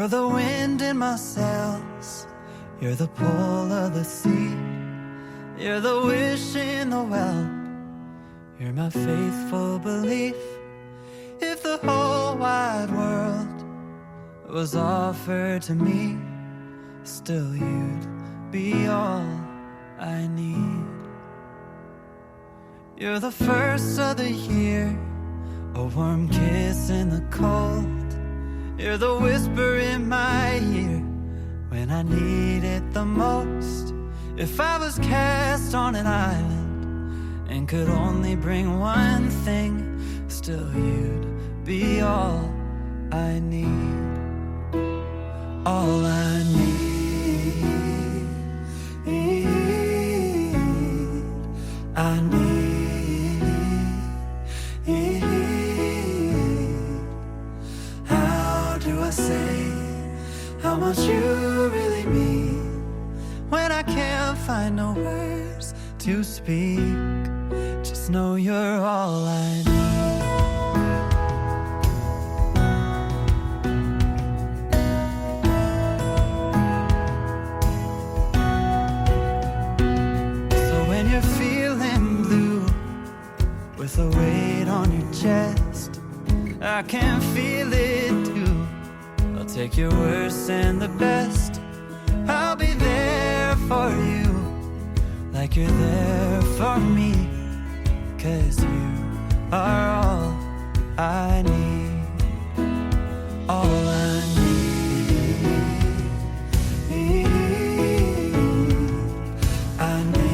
You're the wind in my sails, you're the pull of the sea, you're the wish in the well, you're my faithful belief. If the whole wide world was offered to me, still you'd be all I need. You're the first of the year, a warm kiss in the cold. You're the whisper in my ear when I need it the most. If I was cast on an island and could only bring one thing, still you'd be all I need. All I need, I need. How do I say how much you really mean when I can't find no words to speak? Just know you're all I need. With a weight on your chest, I can feel it too. I'll take your worst and the best. I'll be there for you, like you're there for me, 'cause you are all I need. All I need, I need.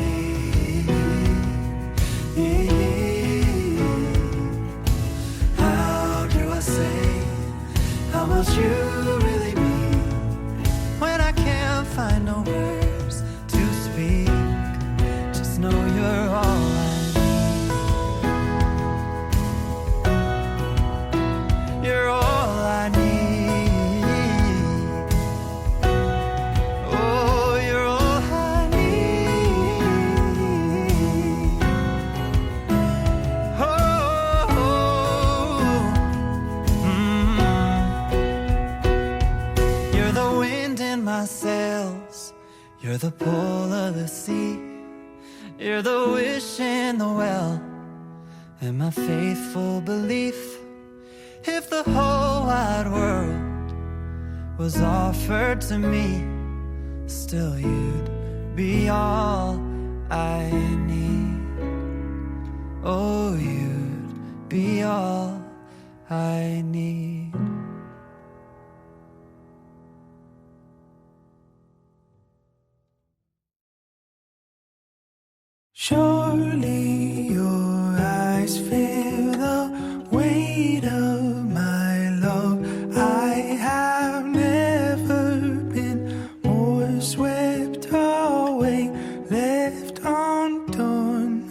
How much you really mean when I can't find no words to speak. Just know you're all I need. You're all I need. Oh, you're all I need. Oh. My sails, you're the pull of the sea, you're the wish in the well, and my faithful belief. If the whole wide world was offered to me, still you'd be all I need. Oh, you'd be all I need. Surely your eyes feel the weight of my love. I have never been more swept away, left undone,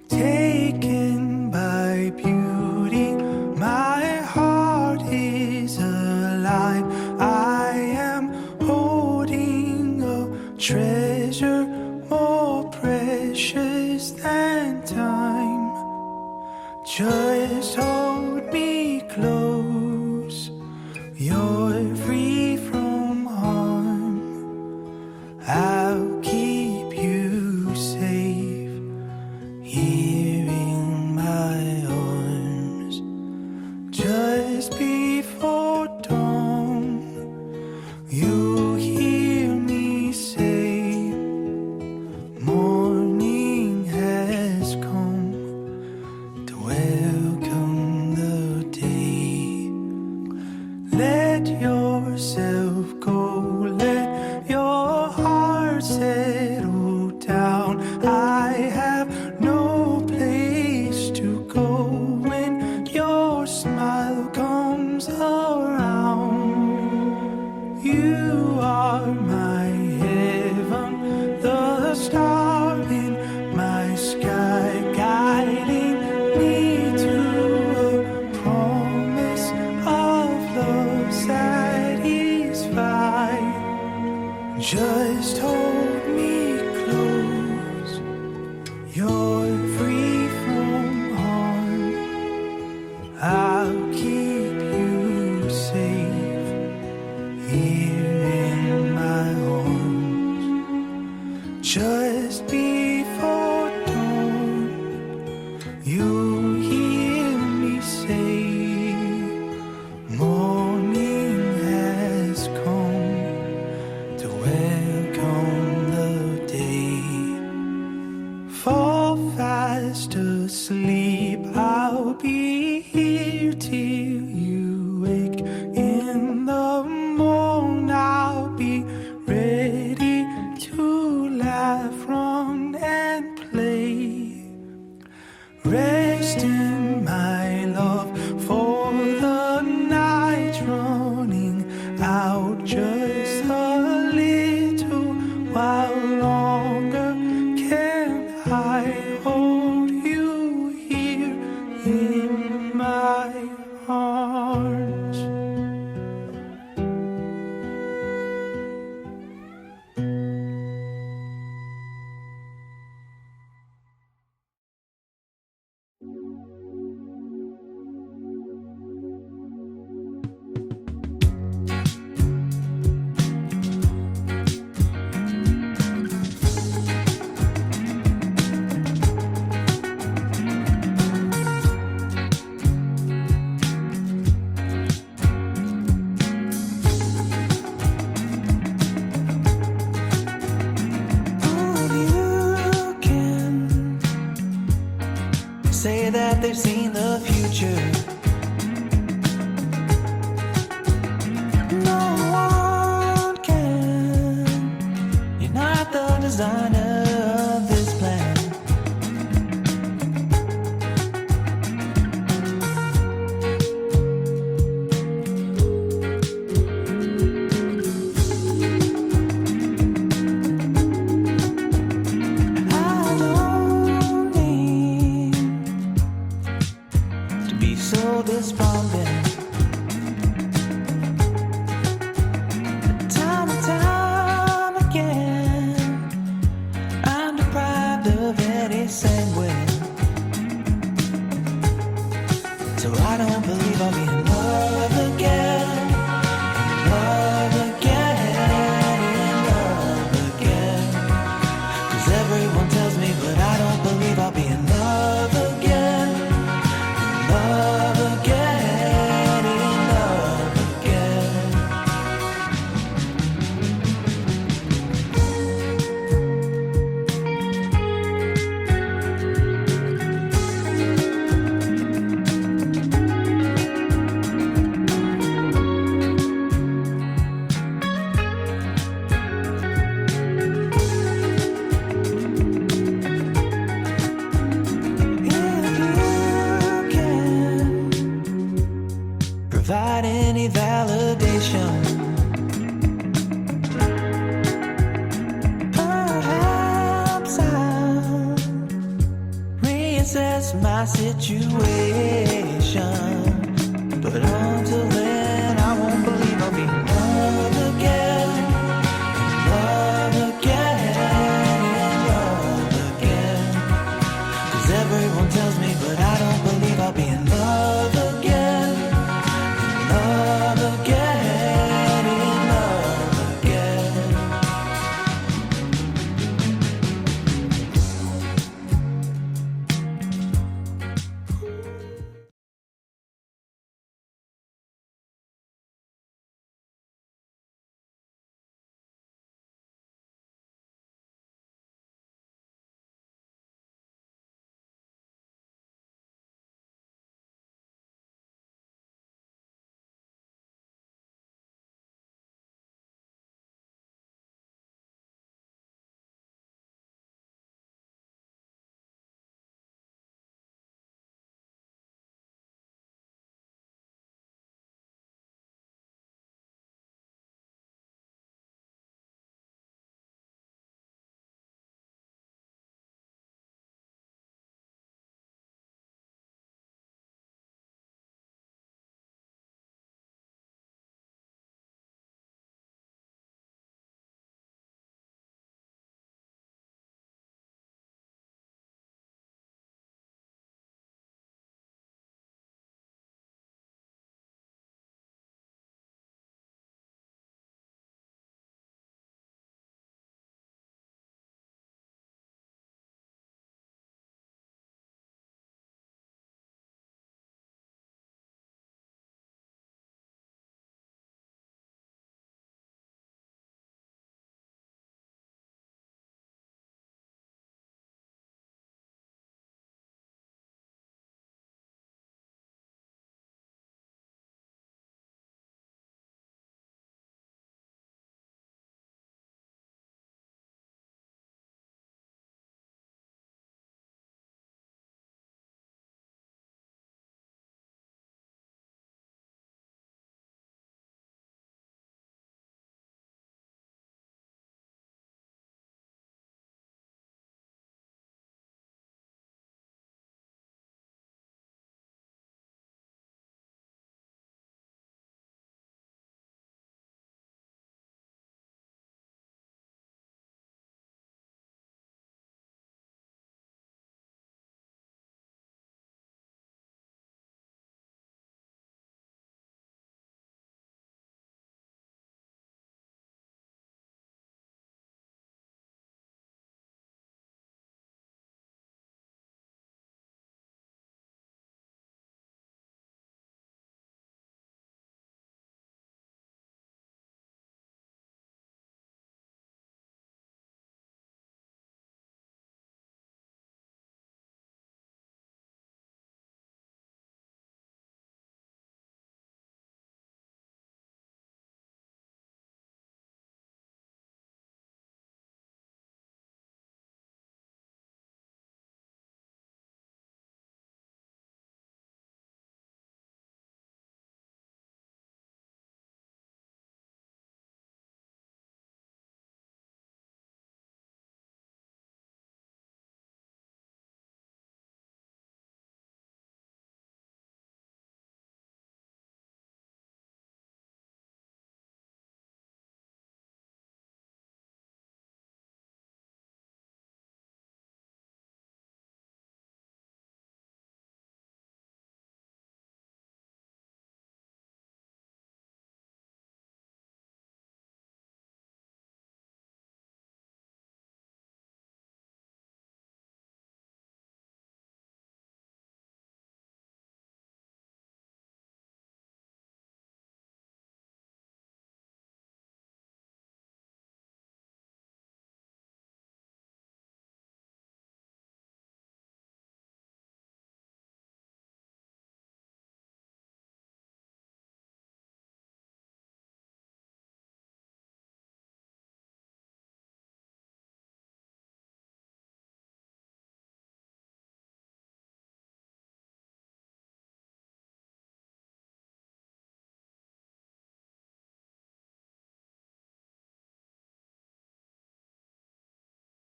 taken by beauty. My heart is alive. I am holding a treasure more precious than time. Just hold me close. You're free from harm. I'll keep you safe here in my arms. Just before dawn, you hear me say, morning has come to welcome the day. Let yourself go, let your heart settle down. I have no place to go when your smile comes around. You are my heaven, the star in my sky, guiding me to a promise of love satisfied. Just hold me close. You're free from harm. I'll keep you safe here in my arms. Just before dawn, you hear me say, morning has come to welcome the day. Fall fast asleep, I'll be here till you wake. In the morning I'll be ready to laugh, run and play. Rest in my love, for the night's running out just a little while longer. Can I hold you here in my arms? Say that they've seen the future. No one can. You're not the designer of this plan. So despondent. Time and time again, I'm deprived of any sanguine. So I don't believe I'll be in love again, in love again, in love again. 'Cause everyone tells me, but I don't believe I'll be in love again, in love again, in love again. Provide any validation, perhaps I'll reassess my situation.